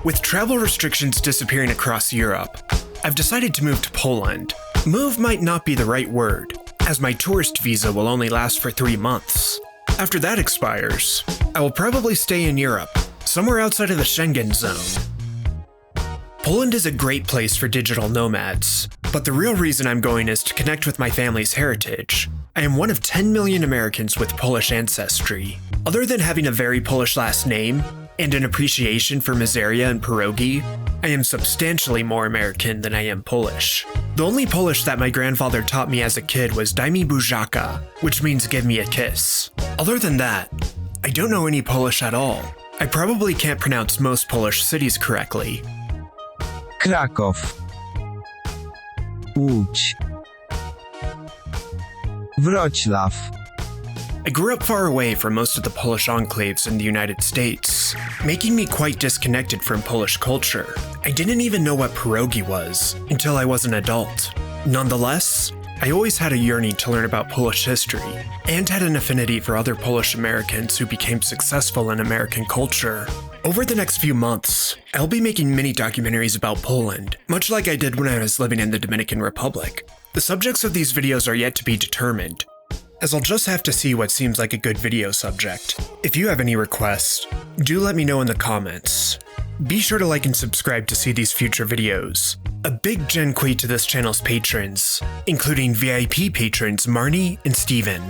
With travel restrictions disappearing across Europe, I've decided to move to Poland. Move might not be the right word, as my tourist visa will only last for 3 months. After that expires, I will probably stay in Europe, somewhere outside of the Schengen zone. Poland is a great place for digital nomads, but the real reason I'm going is to connect with my family's heritage. I am one of 10 million Americans with Polish ancestry. Other than having a very Polish last name, and an appreciation for Mizeria and Pierogi, I am substantially more American than I am Polish. The only Polish that my grandfather taught me as a kid was daj mi buziaka, which means give me a kiss. Other than that, I don't know any Polish at all. I probably can't pronounce most Polish cities correctly. Kraków, Łódź, Wrocław. I grew up far away from most of the Polish enclaves in the United States, making me quite disconnected from Polish culture. I didn't even know what pierogi was until I was an adult. Nonetheless, I always had a yearning to learn about Polish history, and had an affinity for other Polish Americans who became successful in American culture. Over the next few months, I'll be making mini documentaries about Poland, much like I did when I was living in the Dominican Republic. The subjects of these videos are yet to be determined, as I'll just have to see what seems like a good video subject. If you have any requests, do let me know in the comments. Be sure to like and subscribe to see these future videos. A big genquy to this channel's patrons, including VIP patrons Marnie and Steven.